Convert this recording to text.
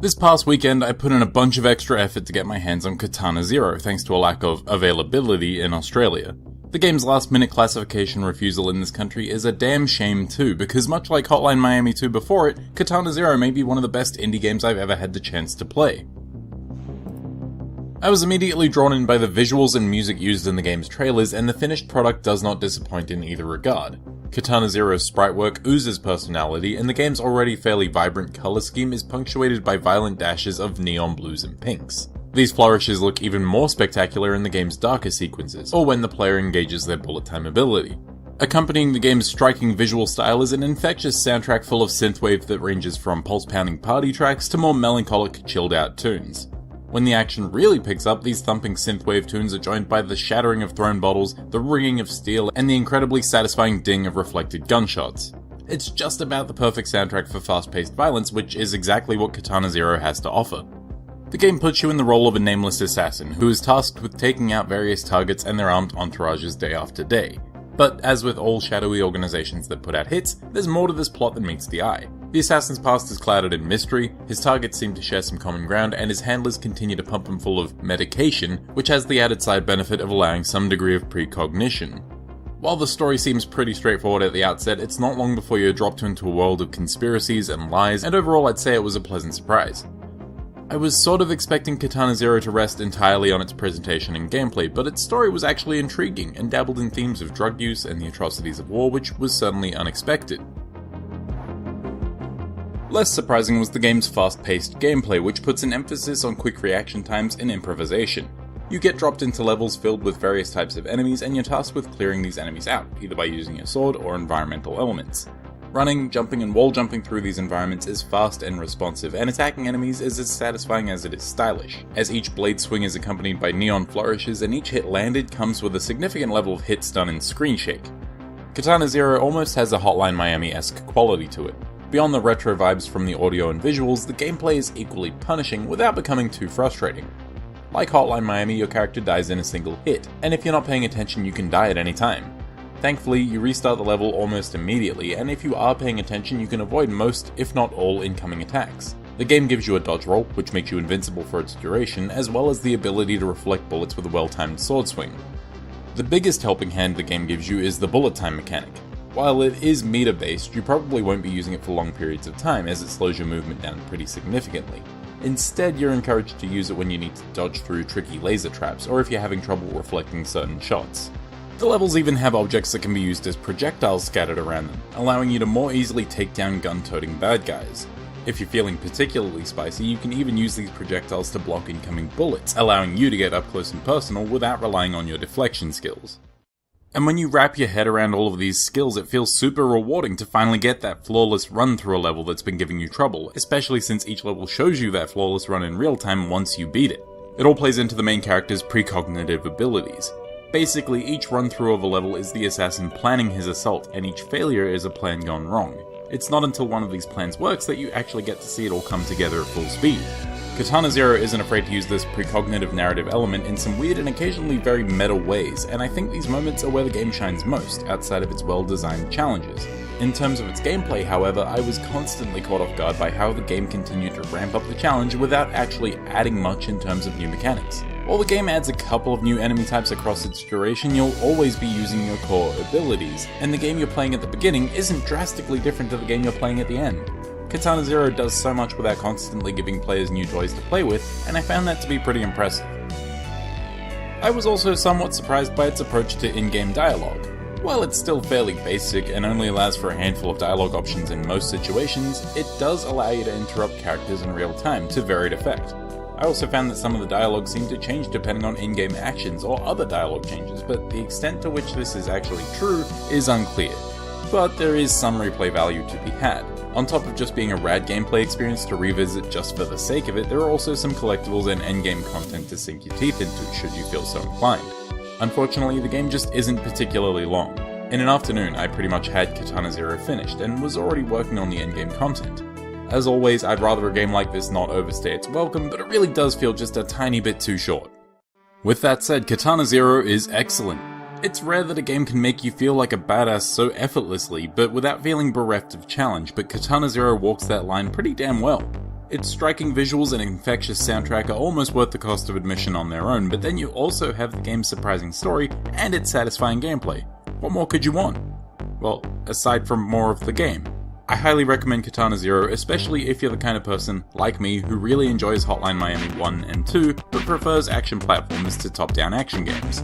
This past weekend, I put in a bunch of extra effort to get my hands on Katana Zero, thanks to a lack of availability in Australia. The game's last-minute classification refusal in this country is a damn shame too, because much like Hotline Miami 2 before it, Katana Zero may be one of the best indie games I've ever had the chance to play. I was immediately drawn in by the visuals and music used in the game's trailers, and the finished product does not disappoint in either regard. Katana Zero's sprite work oozes personality, and the game's already fairly vibrant colour scheme is punctuated by violent dashes of neon blues and pinks. These flourishes look even more spectacular in the game's darker sequences, or when the player engages their bullet time ability. Accompanying the game's striking visual style is an infectious soundtrack full of synthwave that ranges from pulse-pounding party tracks to more melancholic, chilled-out tunes. When the action really picks up, these thumping synthwave tunes are joined by the shattering of thrown bottles, the ringing of steel, and the incredibly satisfying ding of reflected gunshots. It's just about the perfect soundtrack for fast-paced violence, which is exactly what Katana Zero has to offer. The game puts you in the role of a nameless assassin, who is tasked with taking out various targets and their armed entourages day after day. But as with all shadowy organizations that put out hits, there's more to this plot than meets the eye. The assassin's past is clouded in mystery, his targets seem to share some common ground, and his handlers continue to pump him full of medication, which has the added side benefit of allowing some degree of precognition. While the story seems pretty straightforward at the outset, it's not long before you're dropped into a world of conspiracies and lies, and overall I'd say it was a pleasant surprise. I was sort of expecting Katana Zero to rest entirely on its presentation and gameplay, but its story was actually intriguing, and dabbled in themes of drug use and the atrocities of war, which was certainly unexpected. Less surprising was the game's fast-paced gameplay, which puts an emphasis on quick reaction times and improvisation. You get dropped into levels filled with various types of enemies, and you're tasked with clearing these enemies out, either by using your sword or environmental elements. Running, jumping, and wall jumping through these environments is fast and responsive, and attacking enemies is as satisfying as it is stylish, as each blade swing is accompanied by neon flourishes and each hit landed comes with a significant level of hit stun and screen shake. Katana Zero almost has a Hotline Miami-esque quality to it. Beyond the retro vibes from the audio and visuals, the gameplay is equally punishing without becoming too frustrating. Like Hotline Miami, your character dies in a single hit, and if you're not paying attention you can die at any time. Thankfully, you restart the level almost immediately, and if you are paying attention you can avoid most, if not all, incoming attacks. The game gives you a dodge roll, which makes you invincible for its duration, as well as the ability to reflect bullets with a well-timed sword swing. The biggest helping hand the game gives you is the bullet time mechanic. While it is meter-based, you probably won't be using it for long periods of time, as it slows your movement down pretty significantly. Instead, you're encouraged to use it when you need to dodge through tricky laser traps, or if you're having trouble reflecting certain shots. The levels even have objects that can be used as projectiles scattered around them, allowing you to more easily take down gun-toting bad guys. If you're feeling particularly spicy, you can even use these projectiles to block incoming bullets, allowing you to get up close and personal without relying on your deflection skills. And when you wrap your head around all of these skills, it feels super rewarding to finally get that flawless run through a level that's been giving you trouble, especially since each level shows you that flawless run in real time once you beat it. It all plays into the main character's precognitive abilities. Basically, each run through of a level is the assassin planning his assault, and each failure is a plan gone wrong. It's not until one of these plans works that you actually get to see it all come together at full speed. Katana Zero isn't afraid to use this precognitive narrative element in some weird and occasionally very meta ways, and I think these moments are where the game shines most, outside of its well-designed challenges. In terms of its gameplay, however, I was constantly caught off guard by how the game continued to ramp up the challenge without actually adding much in terms of new mechanics. While the game adds a couple of new enemy types across its duration, you'll always be using your core abilities, and the game you're playing at the beginning isn't drastically different to the game you're playing at the end. Katana Zero does so much without constantly giving players new toys to play with, and I found that to be pretty impressive. I was also somewhat surprised by its approach to in-game dialogue. While it's still fairly basic and only allows for a handful of dialogue options in most situations, it does allow you to interrupt characters in real time to varied effect. I also found that some of the dialogue seemed to change depending on in-game actions or other dialogue changes, but the extent to which this is actually true is unclear. But there is some replay value to be had. On top of just being a rad gameplay experience to revisit just for the sake of it, there are also some collectibles and endgame content to sink your teeth into should you feel so inclined. Unfortunately, the game just isn't particularly long. In an afternoon, I pretty much had Katana Zero finished and was already working on the endgame content. As always, I'd rather a game like this not overstay its welcome, but it really does feel just a tiny bit too short. With that said, Katana Zero is excellent. It's rare that a game can make you feel like a badass so effortlessly, but without feeling bereft of challenge, but Katana Zero walks that line pretty damn well. Its striking visuals and infectious soundtrack are almost worth the cost of admission on their own, but then you also have the game's surprising story and its satisfying gameplay. What more could you want? Well, aside from more of the game. I highly recommend Katana Zero, especially if you're the kind of person, like me, who really enjoys Hotline Miami 1 and 2, but prefers action platformers to top-down action games.